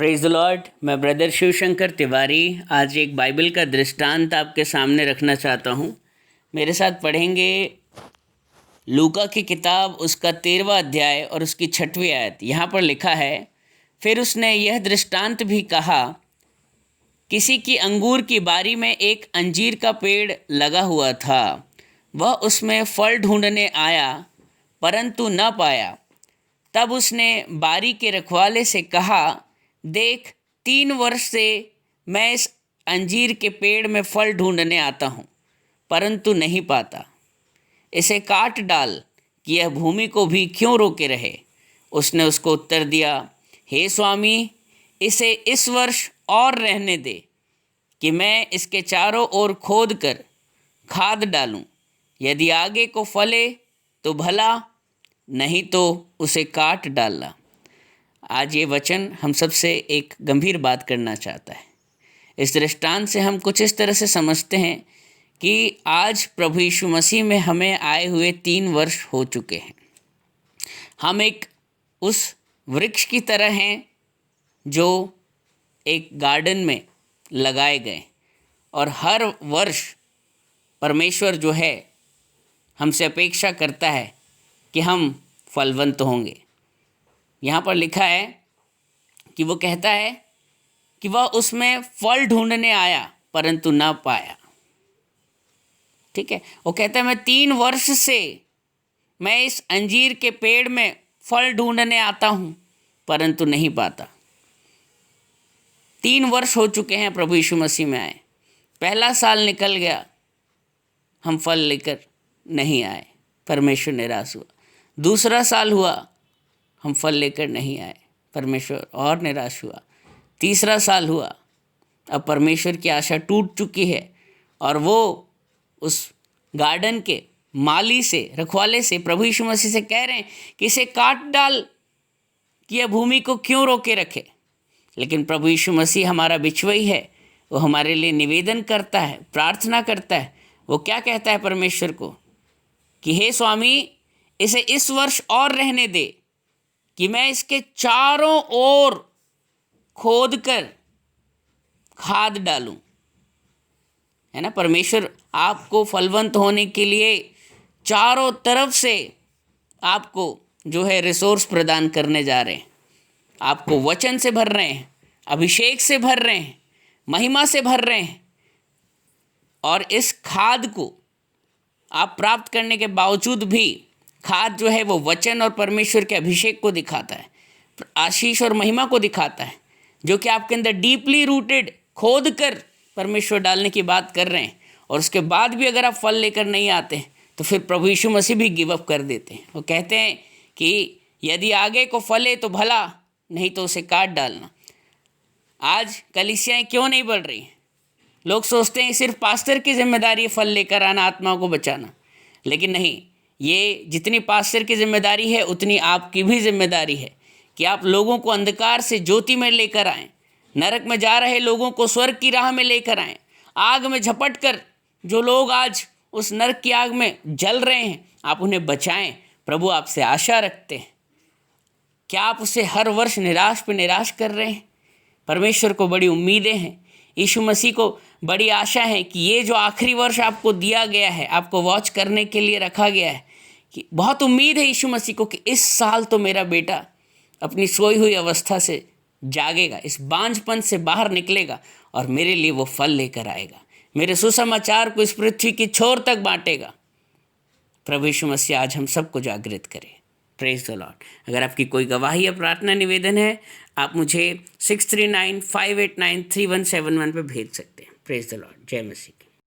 Praise the Lord. मैं brother Shivshankar Tiwari आज एक बाइबल का दृष्टांत आपके सामने रखना चाहता हूँ। मेरे साथ पढ़ेंगे लूका की किताब उसका 13वां अध्याय और उसकी 6वीं आयत। यहाँ पर लिखा है, फिर उसने यह दृष्टांत भी कहा, किसी की अंगूर की बारी में एक अंजीर का पेड़ लगा हुआ था। वह उसमें फल ढूंढने आया परंतु न पाया। तब उसने बारी के रखवाले से कहा, देख, 3 वर्ष से मैं इस अंजीर के पेड़ में फल ढूंढने आता हूँ परंतु नहीं पाता। इसे काट डाल कि यह भूमि को भी क्यों रोके रहे। उसने उसको उत्तर दिया, हे स्वामी, इसे इस वर्ष और रहने दे कि मैं इसके चारों ओर खोद कर खाद डालूं। यदि आगे को फले तो भला, नहीं तो उसे काट डालना। आज ये वचन हम सबसे एक गंभीर बात करना चाहता है। इस दृष्टांत से हम कुछ इस तरह से समझते हैं कि आज प्रभु यीशु मसीह में हमें आए हुए 3 वर्ष हो चुके हैं। हम एक उस वृक्ष की तरह हैं जो एक गार्डन में लगाए गए, और हर वर्ष परमेश्वर जो है हमसे अपेक्षा करता है कि हम फलवंत होंगे। यहाँ पर लिखा है कि वो कहता है कि वह उसमें फल ढूंढने आया परंतु ना पाया। ठीक है, वो कहता है मैं 3 वर्ष से मैं इस अंजीर के पेड़ में फल ढूंढने आता हूँ परंतु नहीं पाता। 3 वर्ष हो चुके हैं प्रभु यीशु मसीह में आए। पहला साल निकल गया, हम फल लेकर नहीं आए, परमेश्वर निराश हुआ। दूसरा साल हुआ, हम फल लेकर नहीं आए, परमेश्वर और निराश हुआ। तीसरा साल हुआ, अब परमेश्वर की आशा टूट चुकी है और वो उस गार्डन के माली से, रखवाले से, प्रभु यीशु मसीह से कह रहे हैं कि इसे काट डाल कि यह भूमि को क्यों रोके रखे। लेकिन प्रभु यीशु मसीह हमारा बिचवई है, वो हमारे लिए निवेदन करता है, प्रार्थना करता है। वो क्या कहता है परमेश्वर को कि हे स्वामी, इसे इस वर्ष और रहने दे कि मैं इसके चारों ओर खोद कर खाद डालूं। है ना, परमेश्वर आपको फलवंत होने के लिए चारों तरफ से आपको जो है रिसोर्स प्रदान करने जा रहे हैं। आपको वचन से भर रहे हैं, अभिषेक से भर रहे हैं, महिमा से भर रहे हैं। और इस खाद को आप प्राप्त करने के बावजूद भी, खाद जो है वो वचन और परमेश्वर के अभिषेक को दिखाता है, आशीष और महिमा को दिखाता है, जो कि आपके अंदर डीपली रूटेड, खोद कर परमेश्वर डालने की बात कर रहे हैं। और उसके बाद भी अगर आप फल लेकर नहीं आते तो फिर प्रभु यीशु मसीह भी गिव अप कर देते हैं। वो कहते हैं कि यदि आगे को फले तो भला, नहीं तो उसे काट डालना। आज कलीसियाएं क्यों नहीं बढ़ रही हैं? लोग सोचते हैं सिर्फ पास्टर की जिम्मेदारी है फल लेकर आना, आत्माओं को बचाना। लेकिन नहीं, ये जितनी पास्टर की जिम्मेदारी है उतनी आपकी भी जिम्मेदारी है कि आप लोगों को अंधकार से ज्योति में लेकर आएं, नरक में जा रहे लोगों को स्वर्ग की राह में लेकर आएं, आग में झपट कर जो लोग आज उस नरक की आग में जल रहे हैं, आप उन्हें बचाएं। प्रभु आपसे आशा रखते हैं। क्या आप उसे हर वर्ष निराश पे निराश कर रहे हैं? परमेश्वर को बड़ी उम्मीदें हैं, यीशु मसीह को बड़ी आशा है कि ये जो आखिरी वर्ष आपको दिया गया है, आपको वॉच करने के लिए रखा गया है, कि बहुत उम्मीद है यीशु मसीह को कि इस साल तो मेरा बेटा अपनी सोई हुई अवस्था से जागेगा, इस बांझपन से बाहर निकलेगा और मेरे लिए वो फल लेकर आएगा, मेरे सुसमाचार को इस पृथ्वी की छोर तक बांटेगा। प्रभु यीशु मसीह आज हम सबको जागृत करे। Praise the Lord. अगर आपकी कोई गवाही या प्रार्थना निवेदन है, आप मुझे 6395893171 पे भेज सकते हैं। Praise the Lord. जय मसीह।